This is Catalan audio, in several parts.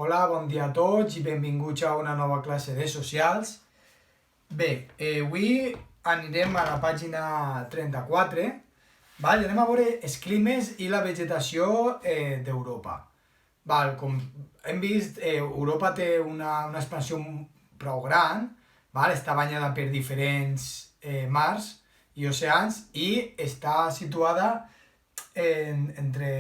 Hola, bon dia a tots i benvinguts a una nova classe de socials. Bé, avui anirem a la pàgina 34, val? I anem a veure els climes i la vegetació d'Europa. Com hem vist, Europa té una expansió prou gran, val? Està banyada per diferents mars i oceans i està situada entre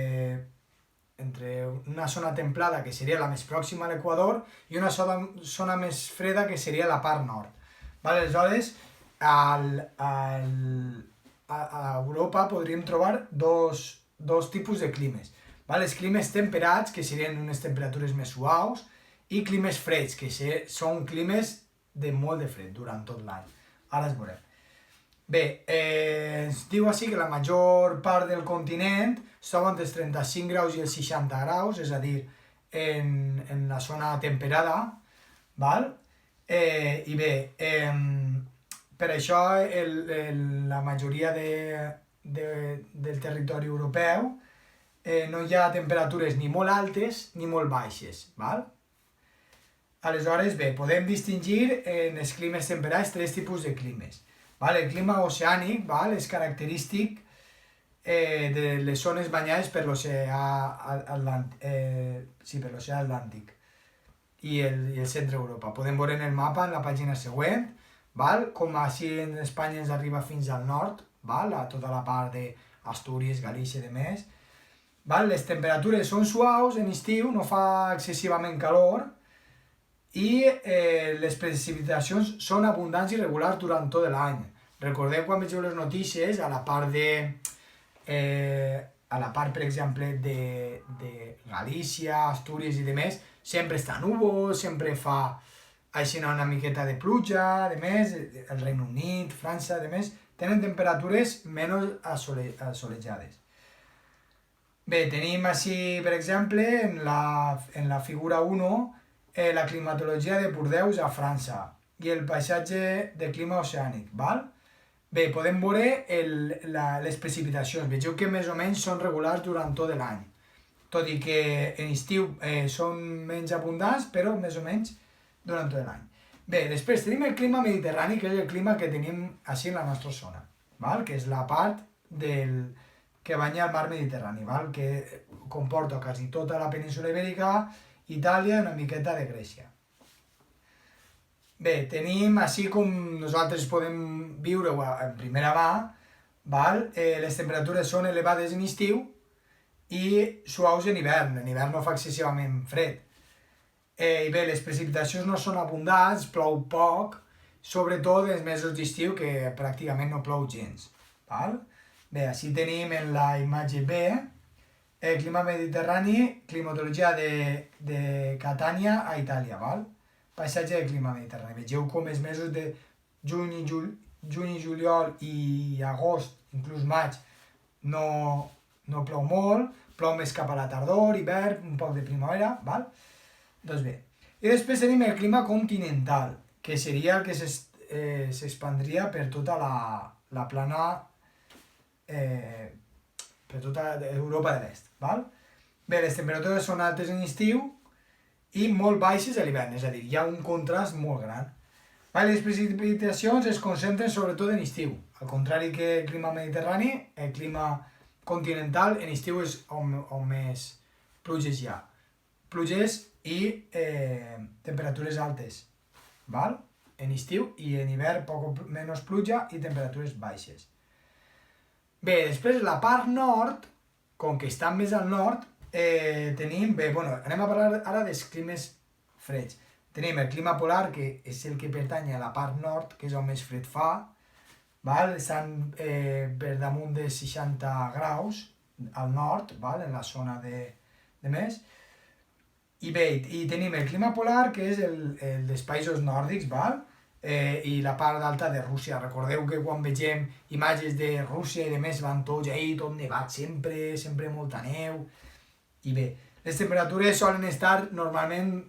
una zona templada, que seria la més pròxima a l'equador, i una zona més freda, que seria la part nord. Aleshores, a Europa podríem trobar dos tipus de climes. Els climes temperats, que serien unes temperatures més suaus, i climes freds, que són climes de molt de fred durant tot l'any. Ara es veurem. Bé, ens diu així que la major part del continent està entre els 35 graus i els 60 graus, és a dir, en la zona temperada, val? I bé, per això la majoria del territori europeu no hi ha temperatures ni molt altes ni molt baixes, val? Aleshores, bé, podem distingir en els climes temperats tres tipus de climes. El clima oceànic és característic de les zones banyades per l'oceà Atlàntic i el centre d'Europa. Podem veure en el mapa en la pàgina següent, com així en Espanya ens arriba fins al nord, a tota la part d'Astúries, Galícia i demés. Les temperatures són suaus en estiu, no fa excessivament calor, i les precipitacions són abundants i regulars durant tot l'any. Recordeu quan vegeu les notícies, a la part, per exemple, de Galícia, Astúries i demés, sempre està núvol, sempre fa així una miqueta de pluja, demés, el Regne Unit, França, demés, tenen temperatures menys assolellades. Bé, tenim així, per exemple, en la figura 1, la climatologia de Bordeus a França i el paisatge de clima oceànic, val? Bé, podem veure les precipitacions. Vegeu que més o menys són regulars durant tot l'any, tot i que en estiu són menys abundants, però més o menys durant tot l'any. Bé, després tenim el clima mediterrani, que és el clima que tenim així en la nostra zona, que és la part que banya el mar Mediterrani, que comporta quasi tota la península ibèrica, Itàlia i una miqueta de Grècia. Bé, tenim així com nosaltres podem viure en primera mà, les temperatures són elevades en estiu i suaus en hivern. En hivern no fa excessivament fred. I bé, les precipitacions no són abundants, plou poc, sobretot els mesos d'estiu, que pràcticament no plou gens. Bé, així tenim en la imatge B el clima mediterrani, climatologia de Catània a Itàlia, paisatge de clima mediterrani. Vegeu com els mesos de juny, juliol i agost, inclús maig, no plou molt, plou més cap a la tardor, hivern, un poc de primavera, Doncs bé. I després tenim el clima continental, que seria el que s'expandria per tota la plana, per tota Europa de l'Est. Bé, les temperatures són altes en estiu i molt baixes a l'hivern, és a dir, hi ha un contrast molt gran. Les precipitacions es concentren sobretot en estiu, al contrari que el clima mediterrani, el clima continental en estiu és on més pluges hi ha. Pluges i temperatures altes, en estiu, i en hivern menys pluja i temperatures baixes. Bé, després la part nord, com que està més al nord, tenim, anem a parlar ara dels climes freds. Tenim el clima polar, que és el que pertany a la part nord, que és on més fred fa, estan per damunt de 60 graus al nord, en la zona de més. I bé, tenim el clima polar, que és el dels països nòrdics, i la part alta de Rússia. Recordeu que quan vegem imatges de Rússia i de més van tots tot nevat, sempre molta neu. I bé, les temperatures solen estar normalment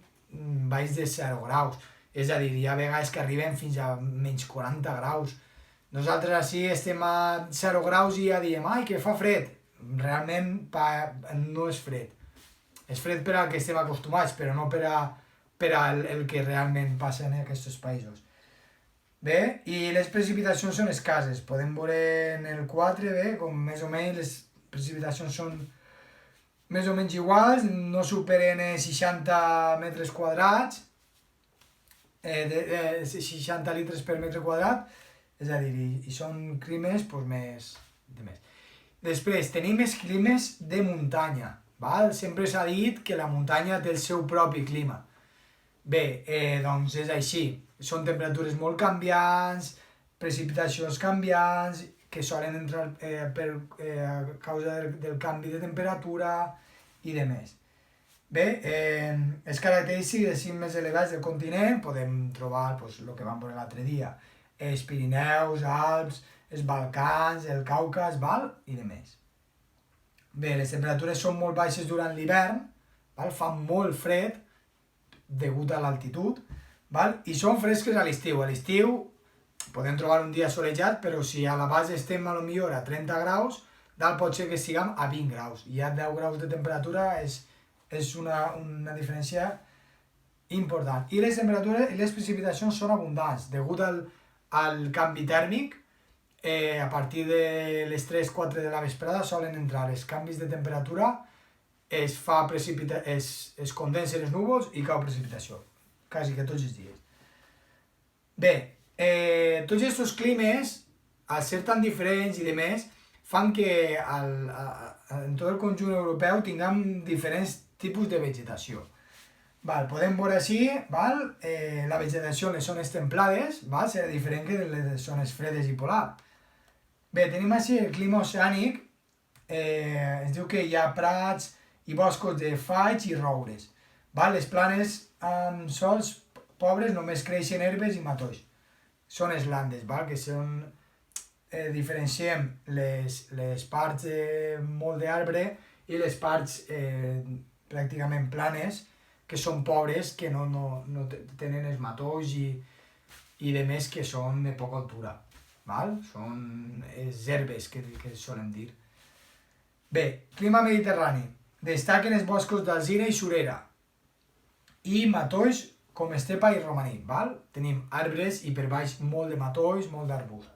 baix de 0 graus, és a dir, hi ha vegades que arriben fins a menys 40 graus. Nosaltres així estem a 0 graus i ja diem, ai, que fa fred. Realment no és fred. És fred per al que estem acostumats, però no per al que realment passa en aquests països. Bé, i les precipitacions són escasses. Podem veure en el 4, bé, com més o menys les precipitacions són més o menys iguals, no superen 60 metres quadrats, 60 litres per metre quadrat, és a dir, i són climes pues, més. Després, tenim els climes de muntanya. Val? Sempre s'ha dit que la muntanya té el seu propi clima. Bé, doncs és així. Són temperatures molt canviants, precipitacions canviants, que solen entrar a causa del canvi de temperatura i de més. Bé, les característiques més elevats del continent podem trobar pues, el que vam veure l'altre dia, els Pirineus, Alps, els Balcans, el Caucas, val? I de més. Bé, les temperatures són molt baixes durant l'hivern, fa molt fred degut a l'altitud, i són fresques a l'estiu. A l'estiu podem trobar un dia solejat, però si a la base estem potser a 30 graus, dalt pot ser que estiguem a 20 graus. I ja 10 graus de temperatura és una diferència important. I les temperatures i les precipitacions són abundants, degut al canvi tèrmic. A partir de les 3-4 de la vesprada solen entrar els canvis de temperatura, es condensen els núvols i cau precipitació, quasi que tots els dies. Bé, tots aquests climes, al ser tan diferents i de més, fan que en tot el conjunt europeu tinguem diferents tipus de vegetació. Podem veure així, la vegetació en les zones templades serà diferent que en les zones fredes i polars. Bé, tenim així el clima oceànic, es diu que hi ha prats i boscos de faigs i roures. Les planes amb sòls pobres només creixen herbes i matolls. Són les landes, que són, diferenciem les parts molt d'arbre i les parts pràcticament planes, que són pobres, que no tenen els matolls i de més que són de poca altura. Són les herbes que solen dir. Bé, clima mediterrani. Destaquen els boscos d'alzina i surera i matolls com estepa i romaní. Tenim arbres i per baix molt de matolls, molt d'arbust.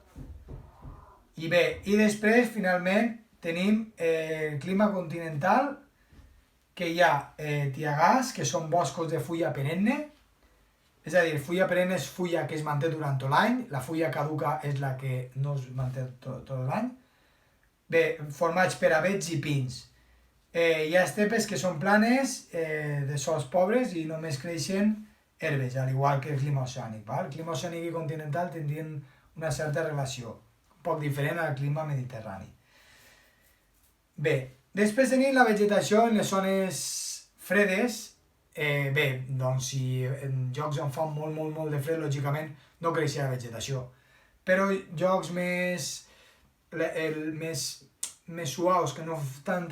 I bé, i després finalment tenim el clima continental, que hi ha tiagars, que són boscos de fulla perenne. És a dir, fulla perenne és fulla que es manté durant tot l'any, la fulla caduca és la que no es manté tot l'any. Bé, formats per avets i pins. Hi ha estepes que són planes, de sòls pobres i només creixen herbes, al igual que el clima oceànic. El clima oceànic i continental tindrien una certa relació, un poc diferent al clima mediterrani. Bé, després tenim la vegetació en les zones fredes. Bé, doncs si en llocs on fa molt de fred, lògicament no creixerà vegetació. Però llocs més suaus, que no tan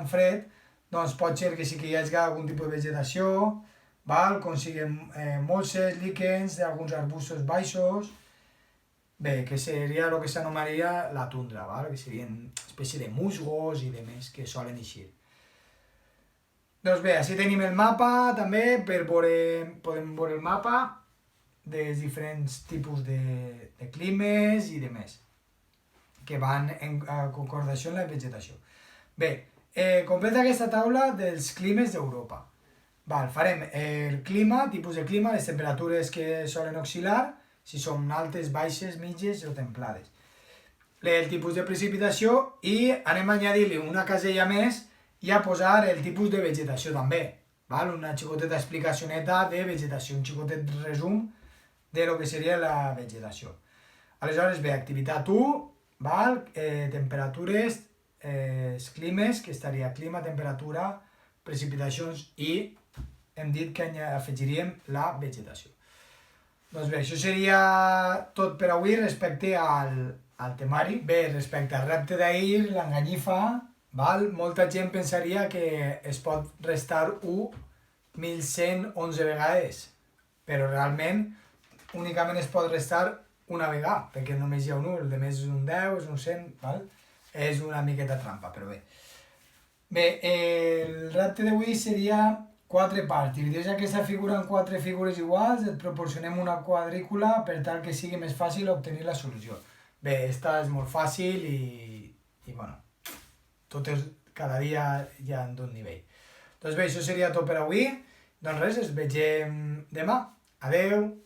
fred, doncs pot ser que sí que hi hagi algun tipus de vegetació, com siguin molses, líquens, d'alguns arbustos baixos. Bé, que seria el que s'anomenaria la tundra, que serien espècie de musgos i de més que solen eixir. Doncs bé, així tenim el mapa també, podem veure el mapa dels diferents tipus de climes i de més, que van en concordació amb la vegetació. Bé, completa aquesta taula dels climes d'Europa. Farem el clima, tipus de clima, les temperatures que solen oscil·lar, si són altes, baixes, mitges o templades. El tipus de precipitació i anem a añadir-li una casella més i a posar el tipus de vegetació també. Una xicoteta explicacioneta de vegetació, un xicotet resum de lo que seria la vegetació. Aleshores, bé, activitat 1, temperatures, climes, que estaria clima, temperatura, precipitacions i hem dit que afegiríem la vegetació. Doncs bé, això seria tot per avui respecte al temari. Bé, respecte al repte d'ahir, l'enganyifa, molta gent pensaria que es pot restar 1.111 vegades, però realment únicament es pot restar una vegada, perquè només hi ha un 1, el de més és un 10, és un 100, és una miqueta trampa, però bé. Bé, el repte d'avui seria 4 parts. Divideix aquesta figura en 4 figures iguals, et proporcionem una quadrícula per tal que sigui més fàcil obtenir la solució. Bé, esta és molt fàcil i bueno, cada dia hi ha d'un nivell. Doncs bé, això seria tot per avui. Doncs res, ens vegem demà. Adeu!